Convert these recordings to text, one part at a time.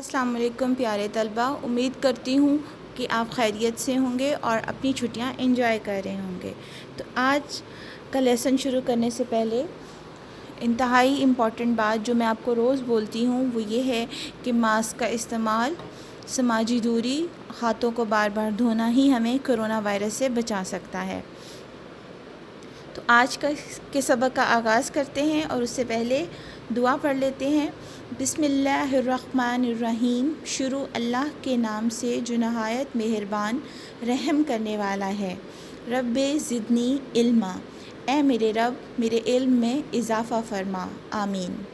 अस्सलाम वालेकुम प्यारे तलबा, उम्मीद करती हूँ कि आप खैरियत से होंगे और अपनी छुट्टियाँ एंजॉय कर रहे होंगे। तो आज का लेसन शुरू करने से पहले इंतहाई इम्पॉर्टेंट बात जो मैं आपको रोज़ बोलती हूँ वो ये है कि मास्क का इस्तेमाल, समाजी दूरी, हाथों को बार बार धोना ही हमें कोरोना वायरस से बचा सकता है। तो आज के सबक का आगाज़ करते हैं और उससे पहले दुआ पढ़ लेते हैं। बिस्मिल्लाहिर्रहमानिर्रहीम। शुरू अल्लाह के नाम से जो नहायत मेहरबान रहम करने वाला है। रब्बे ज़िदनी इल्मा, ए मेरे रब मेरे इल्म में इजाफ़ा फरमा, आमीन।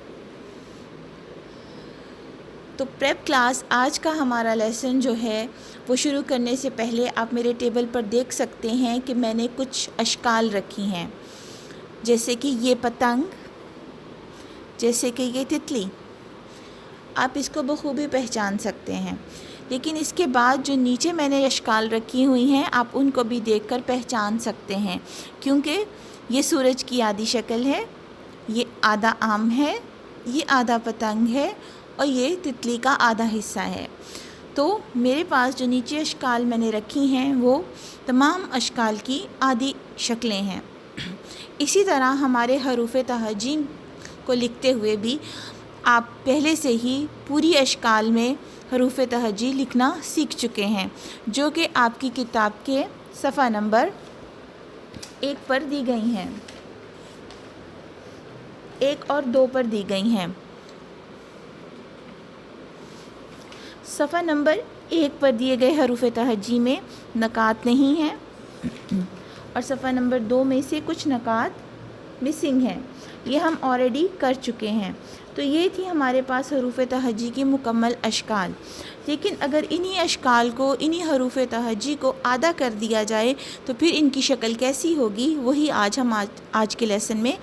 तो प्रेप क्लास आज का हमारा लेसन जो है वो शुरू करने से पहले आप मेरे टेबल पर देख सकते हैं कि मैंने कुछ अशकाल रखी हैं, जैसे कि ये पतंग, जैसे कि ये तितली। आप इसको बखूबी पहचान सकते हैं, लेकिन इसके बाद जो नीचे मैंने अशकाल रखी हुई हैं आप उनको भी देखकर पहचान सकते हैं, क्योंकि ये सूरज की आधी शक्ल है, ये आधा आम है, ये आधा पतंग है और ये तितली का आधा हिस्सा है। तो मेरे पास जो नीचे अशकाल मैंने रखी हैं वो तमाम अशकाल की आधी शक्लें हैं। इसी तरह हमारे हरूफ़ तहजी को लिखते हुए भी आप पहले से ही पूरी अशकाल में हरूफ़ तहजी लिखना सीख चुके हैं, जो कि आपकी किताब के सफ़ा नंबर 1 पर दी गई हैं, 1 और 2 पर दी गई हैं। सफ़ा नंबर 1 पर दिए गए हरूफ़ तहजी में नकात नहीं हैं और सफ़ा नंबर 2 में से कुछ नकात मिसिंग हैं, ये हम ऑलरेडी कर चुके हैं। तो ये थी हमारे पास हरूफ़ तहजी की मुकम्मल अशकाल। लेकिन अगर इन्हीं अशकाल को, इन्हीं हरूफ़ तहजी को आधा कर दिया जाए तो फिर इनकी शक्ल कैसी होगी, वही हम आज के लेसन में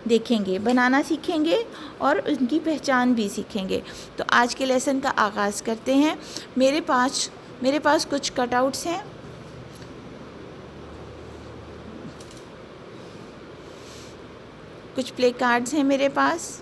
देखेंगे, बनाना सीखेंगे और उनकी पहचान भी सीखेंगे। तो आज के लेसन का आगाज़ करते हैं। मेरे पास कुछ कटआउट्स हैं, कुछ प्ले कार्ड्स हैं मेरे पास।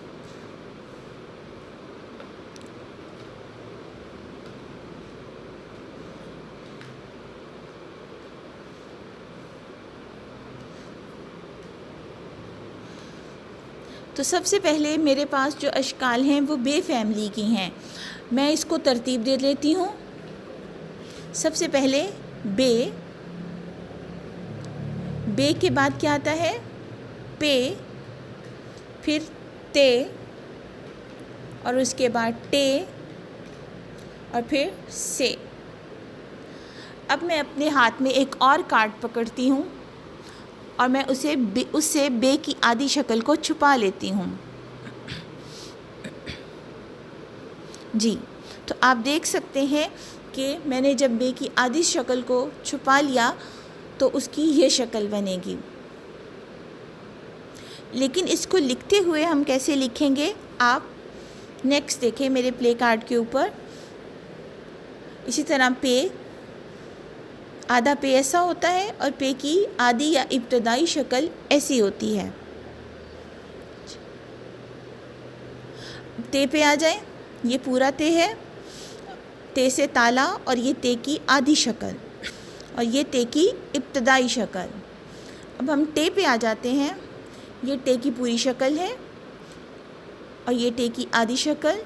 तो सबसे पहले मेरे पास जो अशकाल हैं वो बे फैमिली की हैं। मैं इसको तरतीब दे लेती हूँ। सबसे पहले बे के बाद क्या आता है? पे, फिर ते और उसके बाद टे और फिर से। अब मैं अपने हाथ में एक और कार्ड पकड़ती हूँ और मैं उससे बे की आधी शक्ल को छुपा लेती हूँ। जी, तो आप देख सकते हैं कि मैंने जब बे की आधी शक्ल को छुपा लिया तो उसकी ये शक्ल बनेगी। लेकिन इसको लिखते हुए हम कैसे लिखेंगे, आप नेक्स्ट देखें मेरे प्ले कार्ड के ऊपर। इसी तरह पे, आधा पे ऐसा होता है और पे की आधी या इब्तदाई शक्ल ऐसी होती है। ते पे आ जाए, ये पूरा ते है, ते से ताला और ये ते की आधी शक्ल और ये ते की इब्तदाई शक्ल। अब हम टे पे आ जाते हैं, ये टे की पूरी शक्ल है और ये टे की आधी शक्ल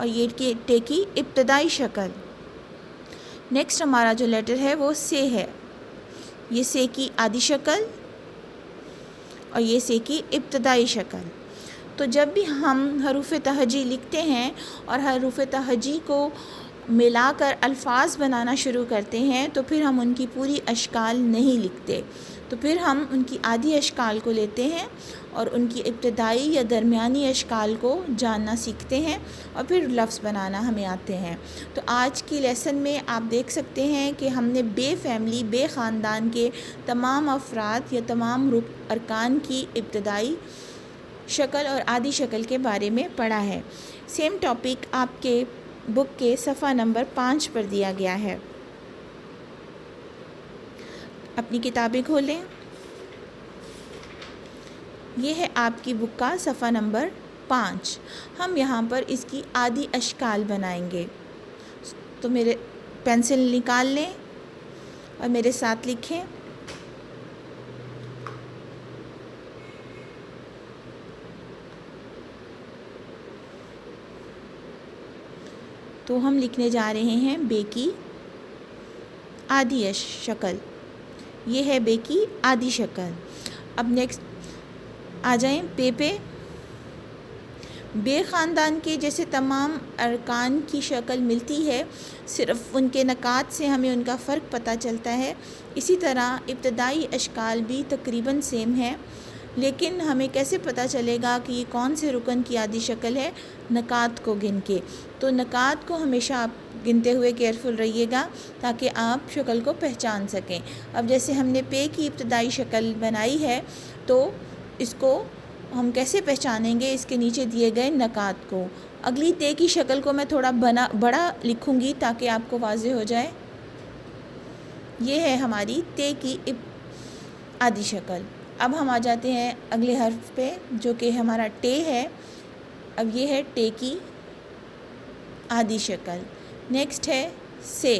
और ये टे की इब्तदाई शक्ल। नेक्स्ट हमारा जो लेटर है वो से है, ये से की आधी शक्ल और ये से की इब्तदाई शक्ल। तो जब भी हम हरूफ़ तहजी लिखते हैं और हरूफ़ तहजी को मिलाकर अल्फाज बनाना शुरू करते हैं तो फिर हम उनकी पूरी अशकाल नहीं लिखते, तो फिर हम उनकी आधी अशकाल को लेते हैं और उनकी इब्तदाई या दरमियानी अशकाल को जानना सीखते हैं और फिर लफ्ज़ बनाना हमें आते हैं। तो आज की लेसन में आप देख सकते हैं कि हमने बे फैमिली, बे ख़ानदान के तमाम अफराद या तमाम अरकान की इब्तदाई शक्ल और आधी शक्ल के बारे में पढ़ा है। सेम टॉपिक आपके बुक के सफ़ा नंबर 5 पर दिया गया है। अपनी किताबें खोलें। ये है आपकी बुक का सफ़ा नंबर 5 हम यहाँ पर इसकी आदि अशकाल बनाएंगे। तो मेरे पेंसिल निकाल लें और मेरे साथ लिखें। तो हम लिखने जा रहे हैं बे की आदि शक्ल। ये है बे की आदि शक्ल। अब नेक्स्ट आ जाएं पे। बे ख़ानदान के जैसे तमाम अरकान की शक्ल मिलती है, सिर्फ़ उनके नकात से हमें उनका फ़र्क पता चलता है। इसी तरह इब्तदाई अशकाल भी तकरीबन सेम है, लेकिन हमें कैसे पता चलेगा कि ये कौन से रुकन की आदि शक्ल है? नकात को गिन के। तो नकात को हमेशा आप गिनते हुए केयरफुल रहिएगा ताकि आप शक्ल को पहचान सकें। अब जैसे हमने पे की इब्तदाई शक्ल बनाई है, तो इसको हम कैसे पहचानेंगे? इसके नीचे दिए गए नकात को। अगली ते की शक्ल को मैं थोड़ा बड़ा लिखूँगी ताकि आपको वाज़ेह हो जाए। ये है हमारी ते की आदि शक्ल। अब हम आ जाते हैं अगले हर्फ पे, जो कि हमारा टे है। अब ये है टे की आदि शक्ल। नेक्स्ट है से।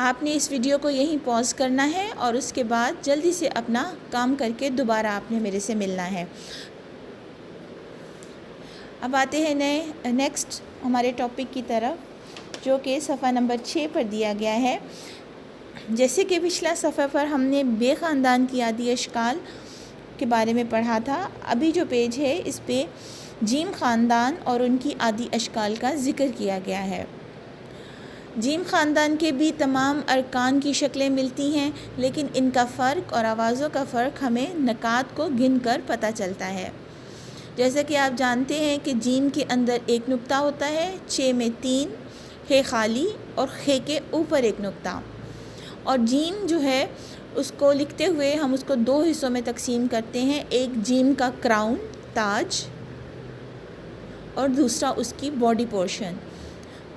आपने इस वीडियो को यहीं पॉज करना है और उसके बाद जल्दी से अपना काम करके दोबारा आपने मेरे से मिलना है। अब आते हैं नेक्स्ट हमारे टॉपिक की तरफ, जो कि सफ़ा नंबर 6 पर दिया गया है। जैसे कि पिछला सफ़े पर हमने बे ख़ानदान की आदि अशकाल के बारे में पढ़ा था, अभी जो पेज है इस पे जीम ख़ानदान और उनकी आदि अशकाल का ज़िक्र किया गया है। जीम ख़ानदान के भी तमाम अरकान की शक्लें मिलती हैं, लेकिन इनका फ़र्क और आवाज़ों का फ़र्क हमें नकात को गिन कर पता चलता है। जैसा कि आप जानते हैं कि जीम के अंदर एक नुक्ता होता है, चे में 3, हे खाली और खे के ऊपर एक नुक्ता। और जीम जो है उसको लिखते हुए हम उसको 2 हिस्सों में तकसीम करते हैं। एक जीम का क्राउन ताज और दूसरा उसकी बॉडी पोर्शन।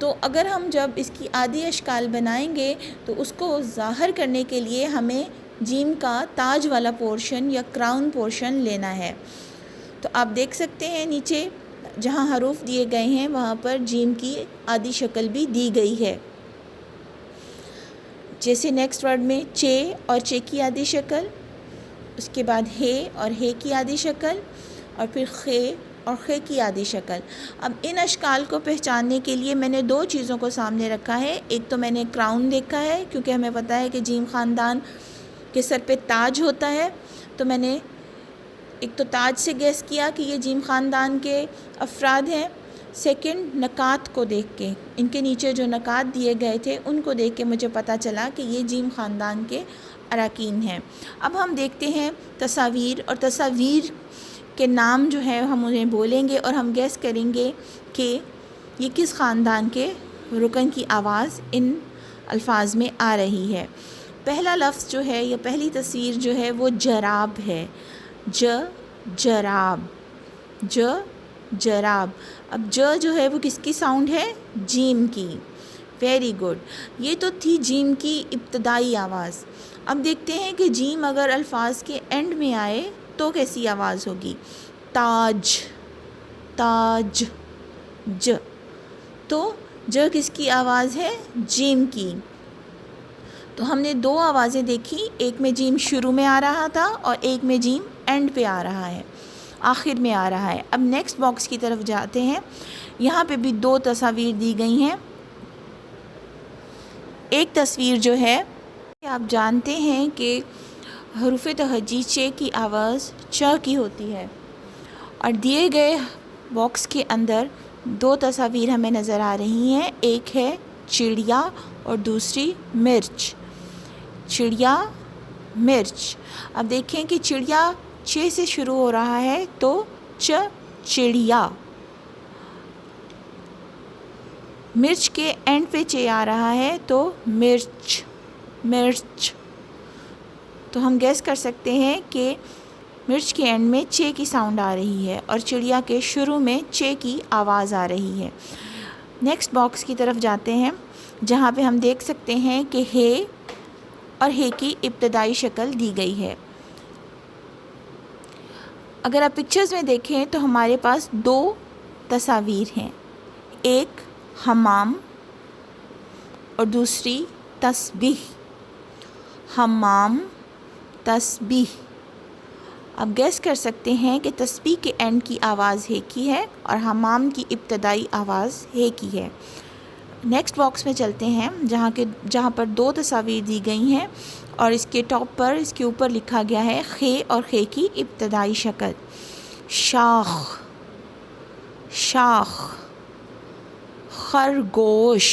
तो अगर हम जब इसकी आदि अशकाल बनाएंगे तो उसको ज़ाहिर करने के लिए हमें जीम का ताज वाला पोर्शन या क्राउन पोर्शन लेना है। तो आप देख सकते हैं नीचे जहाँ हरूफ दिए गए हैं वहाँ पर जीम की आदि शक्ल भी दी गई है। जैसे नेक्स्ट वर्ड में चे और चे की आदि शक्ल, उसके बाद हे और हे की आदि शक्ल, और फिर खे और खे की आदि शक्ल। अब इन अशकाल को पहचानने के लिए मैंने 2 चीज़ों को सामने रखा है। एक तो मैंने क्राउन देखा है, क्योंकि हमें पता है कि जीम ख़ानदान के सर पे ताज होता है, तो मैंने एक तो ताज से गेस किया कि ये जीम ख़ानदान के अफराद हैं। सेकंड, नकात को देख के, इनके नीचे जो नकात दिए गए थे उनको देख के मुझे पता चला कि ये जीम ख़ानदान के अराकीन हैं। अब हम देखते हैं तस्वीर, और तस्वीर के नाम जो है हम उन्हें बोलेंगे और हम गेस करेंगे कि ये किस ख़ानदान के रुकन की आवाज़ इन अल्फाज में आ रही है। पहला लफ्ज़ जो है या पहली तस्वीर जो है वो जराब है। जराब, जराब। अब जो है वो किसकी साउंड है? जीम की। Very good. ये तो थी जीम की इब्तदाई आवाज़। अब देखते हैं कि जीम अगर अल्फाज के एंड में आए तो कैसी आवाज़ होगी। ताज, ताज, ज। तो ज किसकी आवाज़ है? जीम की। तो हमने 2 आवाज़ें देखी, एक में जीम शुरू में आ रहा था और एक में जीम एंड पे आ रहा है, आखिर में आ रहा है। अब नेक्स्ट बॉक्स की तरफ जाते हैं। यहाँ पे भी 2 तस्वीर दी गई हैं। एक तस्वीर जो है, आप जानते हैं कि हरूफ तहजी चे की आवाज़ च की होती है, और दिए गए बॉक्स के अंदर 2 तस्वीर हमें नज़र आ रही हैं। एक है चिड़िया और दूसरी मिर्च। चिड़िया, मिर्च। अब देखें कि चिड़िया चे से शुरू हो रहा है तो च, चिड़िया। मिर्च के एंड पे चे आ रहा है तो मिर्च, मिर्च। तो हम गैस कर सकते हैं कि मिर्च के एंड में चे की साउंड आ रही है और चिड़िया के शुरू में चे की आवाज़ आ रही है। नेक्स्ट बॉक्स की तरफ जाते हैं, जहाँ पे हम देख सकते हैं कि हे और हे की इब्तदाई शक्ल दी गई है। अगर आप पिक्चर्स में देखें तो हमारे पास दो तस्वीर हैं, एक हमाम और दूसरी तस्बीह। हमाम, तस्बीह। आप गेस कर सकते हैं कि तस्बीह के एंड की आवाज़ हे की है और हमाम की इब्तदाई आवाज़ हे की है। नेक्स्ट बॉक्स में चलते हैं जहाँ पर दो तस्वीर दी गई हैं और इसके टॉप पर, इसके ऊपर लिखा गया है खे और खे की इब्तदाई शक्ल। शाख, शाख। खरगोश,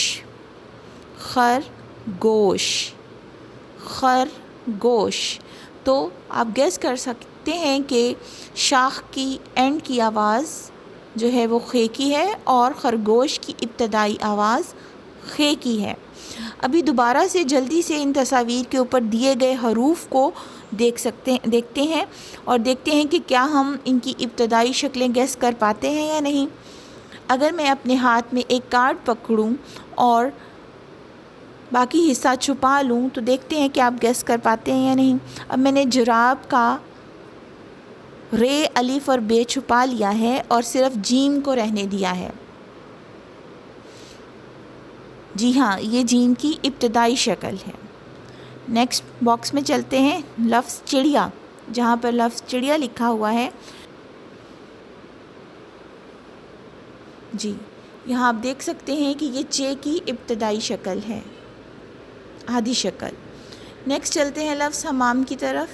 खरगोश, खरगोश। तो आप गेस कर सकते हैं कि शाख की एंड की आवाज़ जो है वो खे की है और ख़रगोश की इब्तदाई आवाज़ खे की है। अभी दोबारा से जल्दी से इन तस्वीर के ऊपर दिए गए हरूफ को देखते हैं और देखते हैं कि क्या हम इनकी इब्तदाई शक्लें गेस कर पाते हैं या नहीं। अगर मैं अपने हाथ में एक कार्ड पकड़ूं और बाकी हिस्सा छुपा लूं तो देखते हैं कि आप गेस कर पाते हैं या नहीं। अब मैंने जुराब का रे, अलिफ और बे छुपा लिया है और सिर्फ जीम को रहने दिया है। जी हाँ, ये जीम की इब्तदाई शक्ल है। नेक्स्ट बॉक्स में चलते हैं, लफ्ज़ चिड़िया, जहाँ पर लफ्ज़ चिड़िया लिखा हुआ है। जी, यहाँ आप देख सकते हैं कि ये चे की इब्तदाई शक्ल है, आधी शक्ल। नेक्स्ट चलते हैं लफ्ज़ हमाम की तरफ।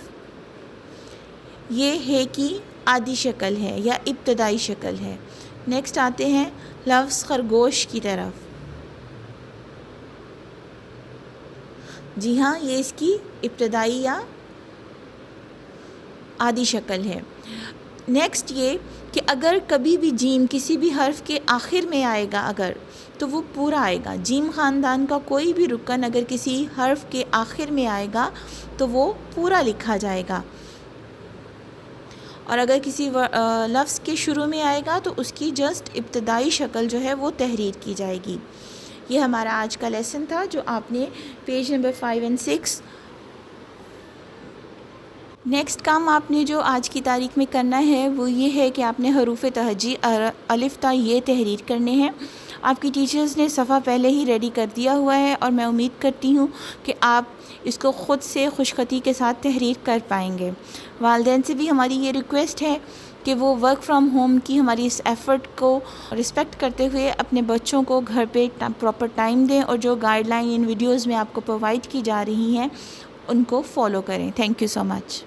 ये हे की आधी शक्ल है या इब्तदाई शक्ल है। नेक्स्ट आते हैं लफ्ज़ खरगोश की तरफ। जी हाँ, ये इसकी इब्तदाई या आधी शक्ल है। नेक्स्ट ये कि अगर कभी भी जीम किसी भी हर्फ के आखिर में आएगा अगर, तो वो पूरा आएगा। जीम ख़ानदान का कोई भी रुकन अगर किसी हर्फ के आखिर में आएगा तो वो पूरा लिखा जाएगा, और अगर किसी लफ्ज़ के शुरू में आएगा तो उसकी जस्ट इब्तदाई शक्ल जो है वो तहरीर की जाएगी। ये हमारा आज का लेसन था जो आपने पेज नंबर 5 और 6। नेक्स्ट काम आपने जो आज की तारीख में करना है वो ये है कि आपने हरूफ तहजी अलिफ ता ये तहरीर करने हैं। आपकी टीचर्स ने सफ़ा पहले ही रेडी कर दिया हुआ है और मैं उम्मीद करती हूँ कि आप इसको ख़ुद से खुशखती के साथ तहरीर कर पाएंगे। वालिदैन से भी हमारी ये रिक्वेस्ट है कि वो वर्क फ्रॉम होम की हमारी इस एफ़र्ट को रिस्पेक्ट करते हुए अपने बच्चों को घर पे प्रॉपर टाइम दें और जो गाइडलाइन इन वीडियोज़ में आपको प्रोवाइड की जा रही हैं उनको फॉलो करें। Thank you so much.